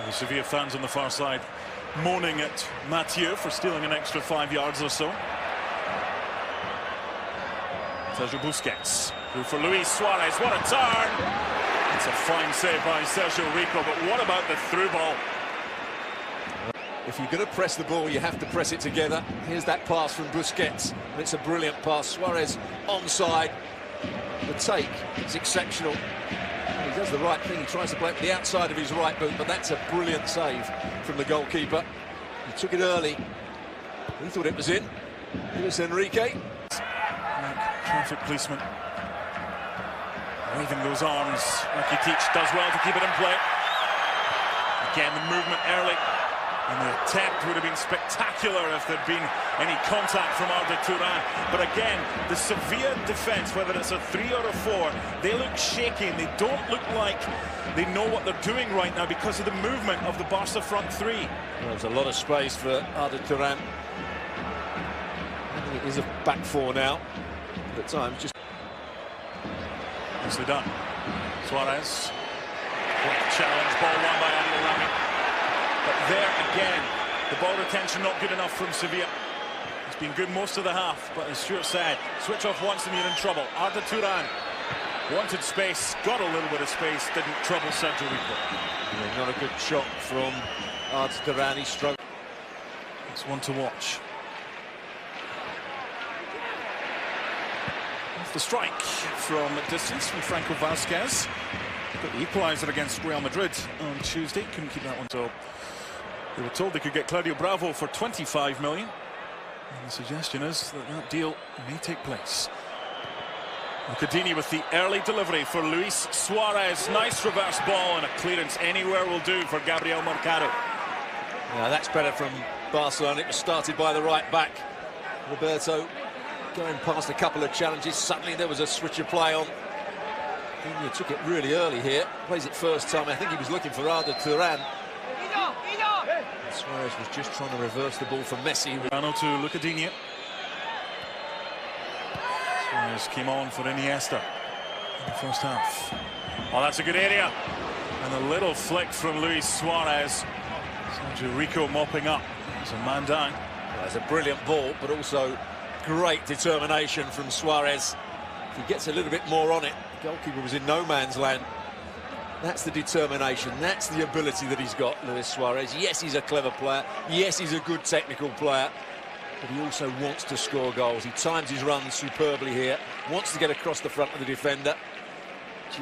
The Sevilla fans on the far side moaning at Mathieu for stealing an extra 5 yards or so. Sergio Busquets through for Luis Suarez. What a turn! It's a fine save by Sergio Rico, but what about the through ball? If you're going to press the ball, you have to press it together. Here's that pass from Busquets, and it's a brilliant pass. Suarez onside. The take is exceptional. He does the right thing. He tries to play it with the outside of his right boot, but that's a brilliant save from the goalkeeper. He took it early. He thought it was in. Luis Enrique. Traffic policeman waving those arms. Rakitic does well to keep it in play. Again, the movement early. And the attempt would have been spectacular if there'd been any contact from Arda Turan. But again, the Sevilla defence, whether it's a 3 or a 4, they look shaky and they don't look like they know what they're doing right now because of the movement of the Barca front three. Well, there's a lot of space for Arda Turan. I think it is a back 4 now. At times, just nicely done. Suarez. Challenge, ball won by Adil Rami. But there again, the ball retention not good enough from Sevilla. It's been good most of the half, but as Stuart said, switch off once and you're in trouble. Arda Turan wanted space, got a little bit of space, didn't trouble Sergio Rico. Yeah, not a good shot from Arda Turan. He struggled. It's one to watch. Off the strike from distance from Franco Vasquez. Got the equaliser against Real Madrid on Tuesday. Couldn't keep that one. So they were told they could get Claudio Bravo for 25 million. And the suggestion is that that deal may take place. Cadini with the early delivery for Luis Suarez. Nice reverse ball and a clearance anywhere will do for Gabriel Mercado. Now that's better from Barcelona. It was started by the right back. Roberto going past a couple of challenges. Suddenly there was a switch of play on. He took it really early here. Plays it first time. I think he was looking for Arda Turan. Suarez was just trying to reverse the ball for Messi. Rano to Lucadinha. Suarez came on for Iniesta in the first half. Oh, that's a good area. And a little flick from Luis Suarez. Sergio Rico mopping up. There's a man down. Well, it's a brilliant ball, but also great determination from Suarez. If he gets a little bit more on it, the goalkeeper was in no man's land. That's the determination, that's the ability that he's got, Luis Suarez. Yes, he's a clever player. Yes, he's a good technical player. But he also wants to score goals. He times his runs superbly here. Wants to get across the front of the defender.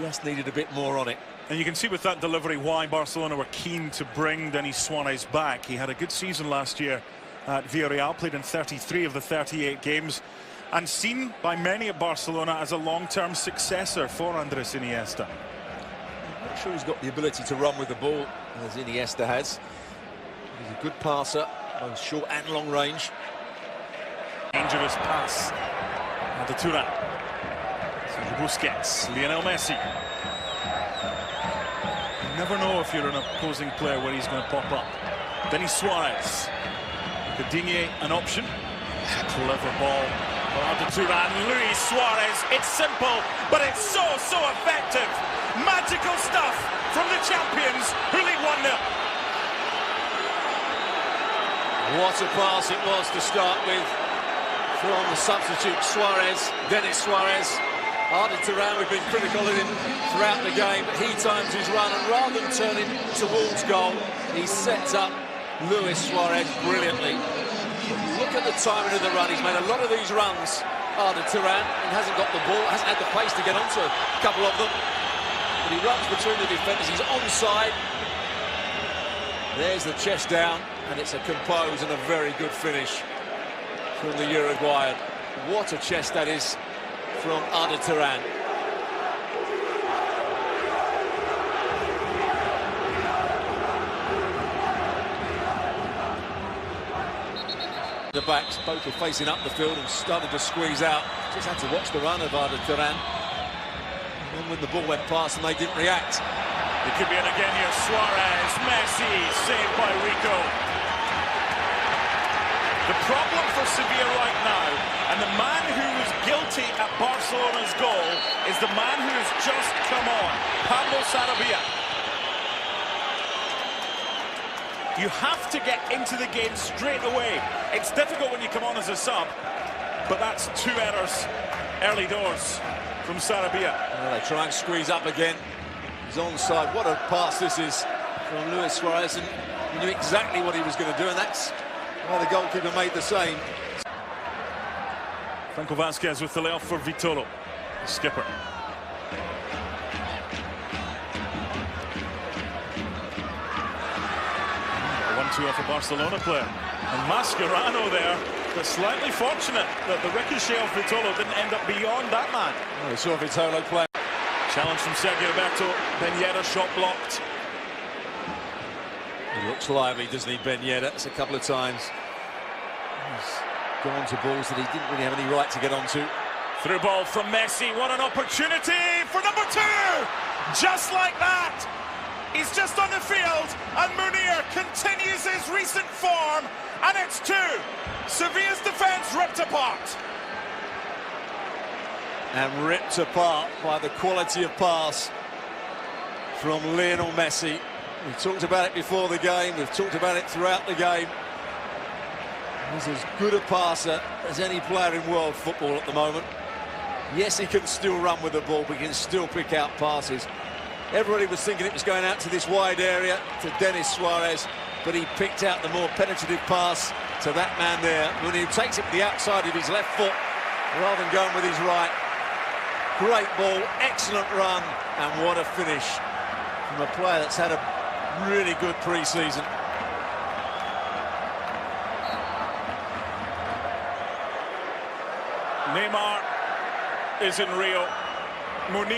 Just needed a bit more on it. And you can see with that delivery why Barcelona were keen to bring Denis Suarez back. He had a good season last year at Villarreal, played in 33 of the 38 games. And seen by many at Barcelona as a long-term successor for Andres Iniesta. I'm not sure he's got the ability to run with the ball as Iniesta has. He's a good passer, both short and long range. Dangerous pass. Arda Turan. Sergio Busquets. Lionel Messi. You never know if you're an opposing player where he's going to pop up. Denis Suarez. Cadini an option. Clever ball. Arda Turan, Luis Suarez. It's simple, but it's so effective. Magical stuff from the champions who lead 1-0. What a pass it was to start with from the substitute Suarez, Denis Suarez. Arda Turan, we've been critical of him throughout the game, but he times his run, and rather than turning towards goal, he sets up Luis Suarez brilliantly. Look at the timing of the run. He's made a lot of these runs, Arda Turan, and hasn't got the ball, hasn't had the pace to get onto a couple of them. But he runs between the defenders, he's onside. There's the chest down, and it's a composed and a very good finish from the Uruguayan. What a chest that is from Arda Turan. The backs, both were facing up the field and started to squeeze out. Just had to watch the run of Arda Turan. And then when the ball went past and they didn't react. It could be in again here. Suarez, Messi, saved by Rico. The problem for Sevilla right now, and the man who was guilty at Barcelona's goal, is the man who has just come on, Pablo Sarabia. You have to get into the game straight away. It's difficult when you come on as a sub, but that's 2 errors early doors from Sevilla. Well, they try and squeeze up again. He's onside. What a pass this is from Luis Suarez, and he knew exactly what he was going to do, and that's why the goalkeeper made the same. Franco Vasquez with the layoff for Vitolo, the skipper. A 1-2 off a Barcelona player. And Mascherano there, but slightly fortunate that the ricochet of Vitolo didn't end up beyond that man. Well, we saw Vitolo play. Challenge from Sergio Roberto, Ben Yedder, shot blocked. He looks lively, doesn't he, Ben Yedder? It's a couple of times. He's gone to balls that he didn't really have any right to get onto. Through ball from Messi, what an opportunity for number 2! Just like that! He's just on the field, and Munir continues his recent form, and it's 2. Sevilla's defence ripped apart. And ripped apart by the quality of pass from Lionel Messi. We talked about it before the game, we've talked about it throughout the game. He's as good a passer as any player in world football at the moment. Yes, he can still run with the ball, but he can still pick out passes. Everybody was thinking it was going out to this wide area to Denis Suarez, but he picked out the more penetrative pass to that man there. When he takes it with the outside of his left foot rather than going with his right. Great ball, excellent run, and what a finish from a player that's had a really good pre-season. Neymar is in Rio. Munir